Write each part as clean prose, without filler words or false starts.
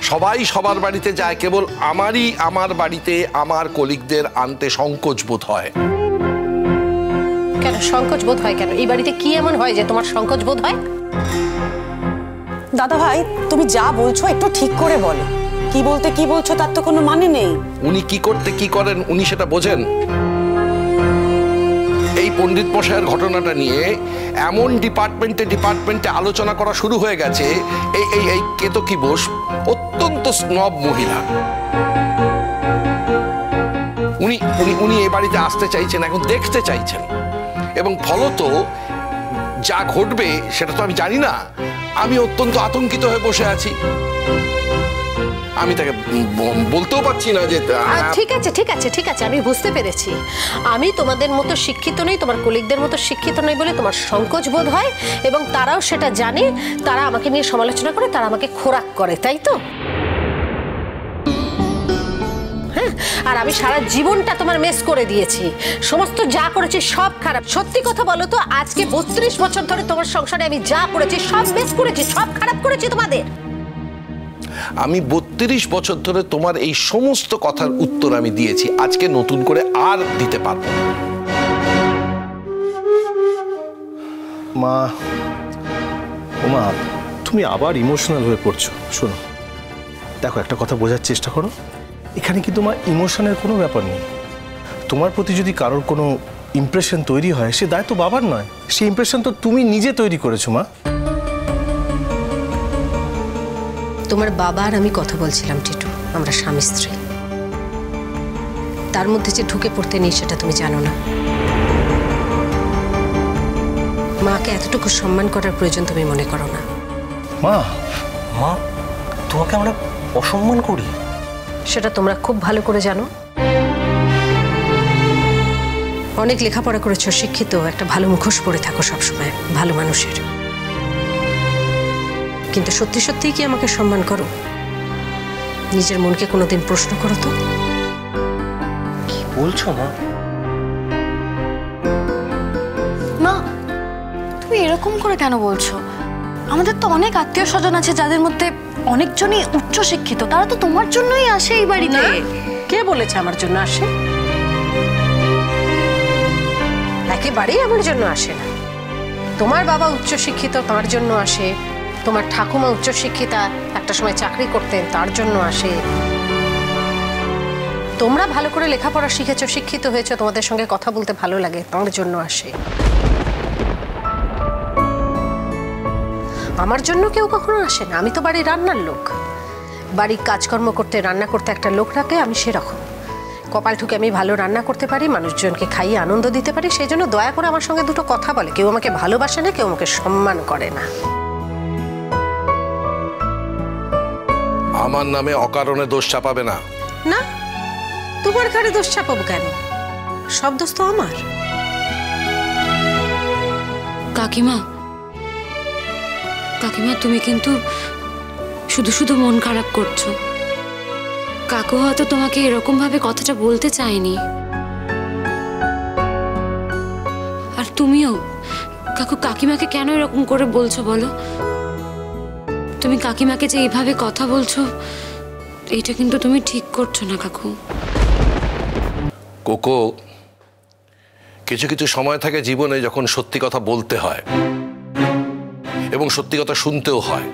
সবাই সবার বাড়িতে যায়, কেবল আমার বাড়িতে আমার কলিগদের আনতে সংকোচ বোধ হয়। কেন সংকোচ বোধ হয় কেন? এই বাড়িতে কি এমন হয় যে তোমার সংকোচ বোধ হয়? দাদা ভাই, তুমি যা বলছো একটু ঠিক করে বলো। কি বলতে কি বলছো তার তো কোনো মানে নেই। উনি কি করতে কি করেন উনি সেটা বোঝেন? এই পণ্ডিত মশাইয়ের ঘটনাটা নিয়ে এমন ডিপার্টমেন্টে আলোচনা করা শুরু হয়ে গেছে। এই কেতকী বোস অত্যন্ত স্নব মহিলা। উনি এই বাড়িতে আসতে চাইছেন, এখন দেখতে চাইছেন, এবং ফলত যা ঘটবে সেটা তো আমি জানি না। আমি অত্যন্ত আতঙ্কিত হয়ে বসে আছি। আমি তাকে বলতেও পারছি না যে ঠিক আছে আমি বুঝতে পেরেছি। আমি তোমাদের মতো শিক্ষিত নই, তোমার কলিগদের মতো শিক্ষিত নই বলে তোমার সংকোচ বোধ হয়, এবং তারাও সেটা জানে। তারা আমাকে নিয়ে সমালোচনা করে, তারা আমাকে খোরাক করে, তাই তো? হ্যাঁ, আর আমি সারা জীবনটা তোমার মেস করে দিয়েছি। সমস্ত যা করেছি সব খারাপ। সত্যি কথা বলো তো, আজকে 32 বছর ধরে তোমার সংসারে আমি যা করেছি সব মেস করেছি, সব খারাপ করেছি তোমাদের। আমি 32 বছর ধরে তোমার এই সমস্ত কথার উত্তর আমি দিয়েছি, আজকে নতুন করে আর দিতে পারবো না। মা, তুমি আবার ইমোশনাল হয়ে পড়ছো। শোনো, দেখো, একটা কথা বোঝার চেষ্টা করো। এখানে কি তোমার ইমোশনের কোনো ব্যাপার নেই। তোমার প্রতি যদি কারোর কোনো ইমপ্রেশন তৈরি হয়, সে দায়িত্ব বাবার নয়। সেই ইমপ্রেশন তো তুমি নিজে তৈরি করেছো মা। তোমার বাবা আর আমি কথা বলছিলাম টিটু, আমরা স্বামী স্ত্রী। তার মধ্যে যে ঢুকে পড়তে নেই সেটা তুমি জানো না। মাকে এতটুকু সম্মান করার প্রয়োজন তুমি মনে করো না। মা, তোমাকে আমরা অসম্মান করি? সেটা তোমরা খুব ভালো করে জানো। অনেক লেখাপড়া করেছো, শিক্ষিত, একটা ভালো মুখোশ পরে থাকো সবসময় ভালো মানুষের। কিন্তু সত্যি সত্যিই কি আমাকে সম্মান করো? নিজের মনকে কোনোদিন প্রশ্ন করো তো। কি বলছো মা? মা, তুমি এরকম করে কেন বলছো? আমাদের তো অনেক আত্মীয় স্বজন আছে যাদের মধ্যে অনেকজনই উচ্চ শিক্ষিত। তারা তো তোমার জন্যই আসে এই বাড়িতে। কে বলেছে আমার জন্য আসে? একেবারেই আমার জন্য আসে না। তোমার বাবা উচ্চ শিক্ষিত, তার জন্য আসে। তোমার ঠাকুমা উচ্চ শিক্ষিতা, একটা সময় চাকরি করতেন, তার জন্য আসে। তোমরা ভালো করে লেখাপড়া শিখেছো, শিক্ষিত হয়েছো, তোমাদের সঙ্গে কথা বলতে ভালো লাগে, তার জন্য আসে। আমার জন্য কেউ কখনো আসে না। আমি তো বাড়ির রান্নার লোক। বাড়ির কাজকর্ম করতে, রান্না করতে একটা লোক রাখে, আমি সেরকম। কপাল ঠুকে আমি ভালো রান্না করতে পারি, মানুষজনকে খাইয়ে আনন্দ দিতে পারি। সেই জন্য দয়া করে আমার সঙ্গে দুটো কথা বলে। কেউ আমাকে ভালোবাসে না, কেউ আমাকে সম্মান করে না। আমার নামে অকারণে দোষ চাপাবে না। না, তোমার ঘরে দোষ চাপাবো কেন? সব দোষ তো আমার। কাকিমা, তুমি কিন্তু শুধু শুধু মন খারাপ করছো। কাকু হয়তো তোমাকে এরকম ভাবে কথাটা বলতে চায়নি। আর তুমিও কাকিমাকে কেন এরকম করে বলছো বলো? তুমি কাকিমাকে যে এইভাবে কথা বলছো, এইটা কিন্তু তুমি ঠিক করছো না কাকু। কোকো, কিছু কিছু সময় থাকে জীবনে যখন সত্যি কথা বলতে হয় এবং সত্যি কথা শুনতেও হয়।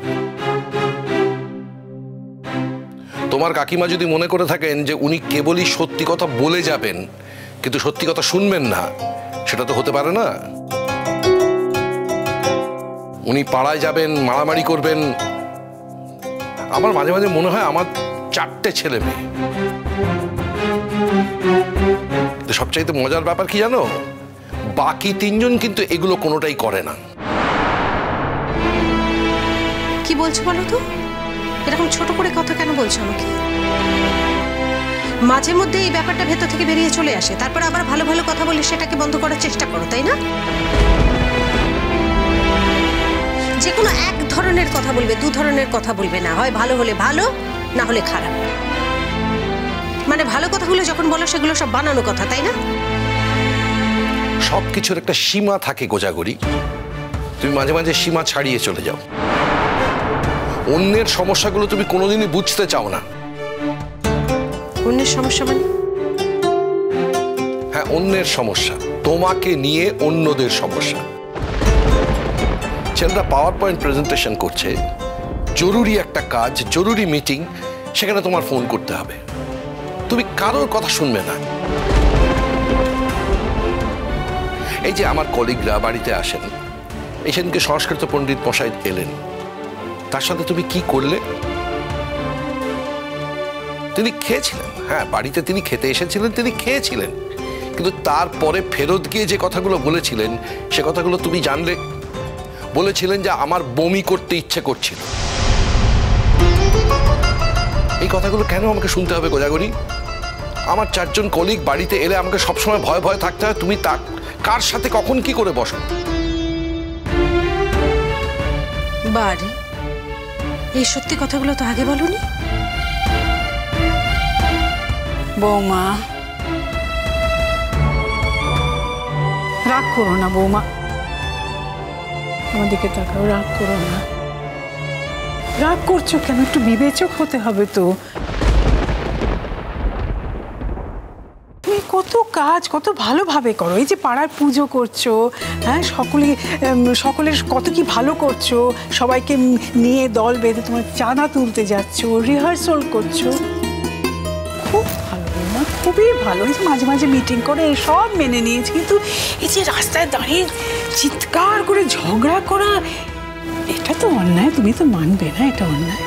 তোমার কাকিমা যদি মনে করে থাকেন যে উনি কেবলই সত্যি কথা বলে যাবেন কিন্তু সত্যি কথা শুনবেন না, সেটা তো হতে পারে না। উনি পাড়ায় যাবেন, মারামারি করবেন। আমার মাঝে মাঝে মনে হয় আমার 4টে ছেলে মেয়ে। সবচাইতে মজার ব্যাপার কি জানো? বাকি 3জন কিন্তু এগুলো কোনোটাই করে না। কি বলছো বলো তো? এরকম ছোট করে কথা কেন বলছো আমাকে? মাঝে মধ্যে এই ব্যাপারটা ভেতর থেকে বেরিয়ে চলে আসে, তারপর আবার ভালো ভালো কথা বলে সেটাকে বন্ধ করার চেষ্টা করো, তাই না? যে কোনো এক ধরনের কথা বলবে, 2 ধরনের কথা বলবে না। হয় ভালো হলে ভালো, না হলে খারাপ। মানে ভালো কথাগুলো যখন বলো সেগুলো সব বানানো কথা, তাই না? সবকিছুর একটা সীমা থাকে গোজাগরি। তুমি মাঝে মাঝে সীমা ছাড়িয়ে চলে যাও। অন্যের সমস্যাগুলো তুমি কোনোদিনই বুঝতে চাও না। অন্যের সমস্যা মানে? হ্যাঁ, অন্যের সমস্যা, তোমাকে নিয়ে অন্যদের সমস্যা। ছেলেরা পাওয়ার পয়েন্ট প্রেজেন্টেশন করছে, জরুরি একটা কাজ, জরুরি মিটিং, সেখানে তোমার ফোন করতে হবে, তুমি কারোর কথা শুনবে না। এই যে আমার কলিগরা বাড়িতে আসেন, এই সেদিনকে সংস্কৃত পণ্ডিত মশাই এলেন, তার সাথে তুমি কি করলে? তিনি খেয়েছিলেন, হ্যাঁ বাড়িতে তিনি খেতে এসেছিলেন, তিনি খেয়েছিলেন, কিন্তু তারপরে ফেরত গিয়ে যে কথাগুলো বলেছিলেন সে কথাগুলো তুমি জানলে। বলেছিলেন যে আমার বমি করতে ইচ্ছে করছিল। এই কথাগুলো কেন আমাকে শুনতে হবে কোজাগরী? আমার 4 জন কলিগ বাড়িতে এলে আমাকে সবসময় ভয় ভয় থাকতে হয় তুমি তা কার সাথে কখন কি করে বসো। বাড়ি এই সত্যি কথাগুলো তো আগে বলনি। বৌমা, রাগ করো না বৌমা, আমার দিকে তাকাও, রাগ করো না। রাগ করছো কেন? একটু বিবেচক হতে হবে তো। তুমি কত কাজ কত ভালোভাবে করো, এই যে পাড়ার পুজো করছো, হ্যাঁ সকলের কত কি ভালো করছো, সবাইকে নিয়ে দল বেঁধে তোমার চাঁদা তুলতে যাচ্ছ, রিহার্সাল করছো, খুব ভালো বৌমা, খুবই ভালো। এই যে মাঝে মাঝে মিটিং করে সব মেনে নিয়েছি, কিন্তু এই যে রাস্তায় দাঁড়িয়ে চিৎকার করে ঝগড়া করা, এটা তো অন্যায়, তুমি তো মানবে না এটা অন্যায়।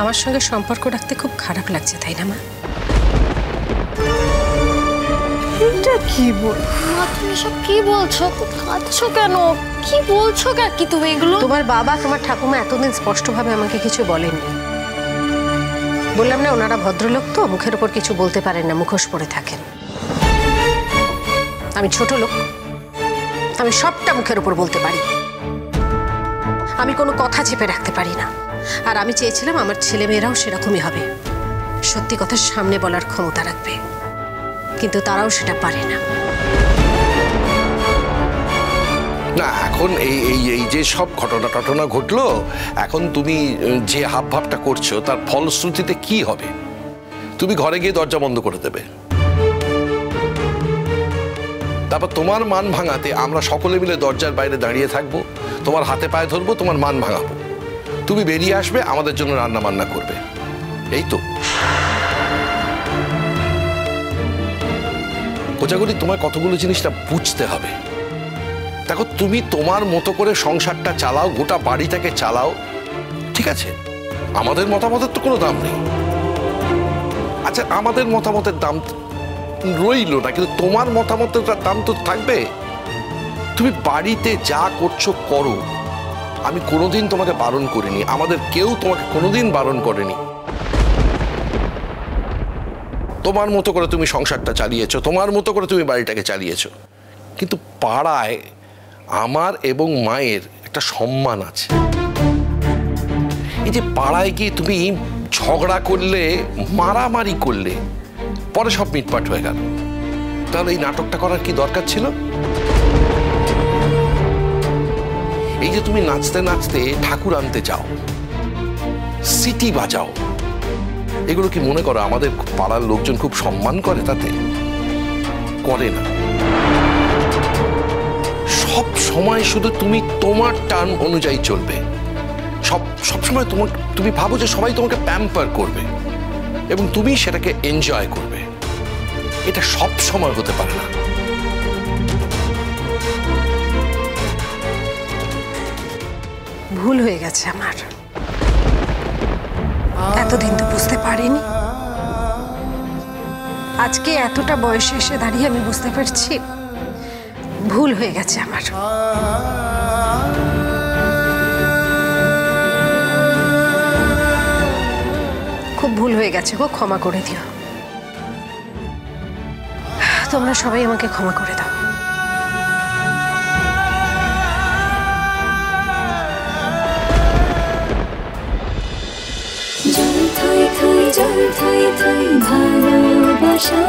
আমার সঙ্গে সম্পর্ক রাখতে খুব খারাপ লাগছে, তাই না মা? এটা কি বল? মা তুমি সব কি বলছো? কাঁদছো কেন? কি বলছো কাকি তুমি এগুলো? তোমার বাবা তোমার ঠাকুমা এতদিন স্পষ্টভাবে আমাকে কিছু বলেননি। বললাম না, ওনারা ভদ্রলোক তো মুখের উপর কিছু বলতে পারেন না, মুখোশ পরে থাকেন। আমি ছোট লোক, আমি সবটা মুখের উপর বলতে পারি, আমি কোনো কথা চেপে রাখতে পারি না। আর আমি চেয়েছিলাম আমার ছেলেমেয়েরাও সেরকমই হবে, সত্যি কথা সামনে বলার ক্ষমতা রাখবে, কিন্তু তারাও সেটা পারে না। না, এখন এই যে সব ঘটনা ঘটলো, এখন তুমি যে হাবভাবটা করছো তার ফলশ্রুতিতে কি হবে? তুমি ঘরে গিয়ে দরজা বন্ধ করে দেবে, তারপর তোমার মান ভাঙাতে আমরা সকলে মিলে দরজার বাইরে দাঁড়িয়ে থাকবো, তোমার হাতে পায়ে ধরবো, তোমার মান ভাঙাবো, তুমি বেরিয়ে আসবে, আমাদের জন্য রান্না বান্না করবে, এই তো। কোজাগরী, তোমার কতগুলো জিনিসটা বুঝতে হবে। দেখো, তুমি তোমার মতো করে সংসারটা চালাও, গোটা বাড়িটাকে চালাও, ঠিক আছে? আমাদের মতামতের তো কোনো দাম নেই। আচ্ছা, আমাদের মতামতের দাম রইল না, কিন্তু তোমার মতামতের দাম তো থাকবে। তুমি বাড়িতে যা করছো করো, আমি কোনোদিন তোমাকে বারণ করিনি, আমাদের কেউ তোমাকে কোনোদিন বারণ করেনি। তোমার মতো করে তুমি সংসারটা চালিয়েছো, তোমার মতো করে তুমি বাড়িটাকে চালিয়েছো, কিন্তু পাড়ায় আমার এবং মায়ের একটা সম্মান আছে। এই যে পাড়ায় গিয়ে তুমি ঝগড়া করলে, মারামারি করলে, পরে সব মিটপাট হয়ে গেল, তাহলে এই নাটকটা করার কি দরকার ছিল? এই যে তুমি নাচতে নাচতে ঠাকুর আনতে যাও, সিটি বাজাও, এগুলো কি মনে করো আমাদের পাড়ার লোকজন খুব সম্মান করে? তাতে করে না। সব সময় শুধু তুমি তোমার টার্ন অনুযায়ী চলবে, সব সময় তুমি ভাবো যে সবাই তোমাকে প্যাম্পার করবে এবং তুমি সেটাকে এনজয় করবে। এটা সব সময় হতে পারে না। ভুল হয়ে গেছে আমার, এতদিন তো বুঝতে পারিনি, আজকে এতটা বয়সে এসে দাঁড়িয়ে আমি বুঝতে পারছি ভুল হয়ে গেছে আমার। খুব ভুল হয়ে গেছে গো, ক্ষমা করে দিও, তোমরা সবাই আমাকে ক্ষমা করে দাও। জল থই থই ভালোবাসা।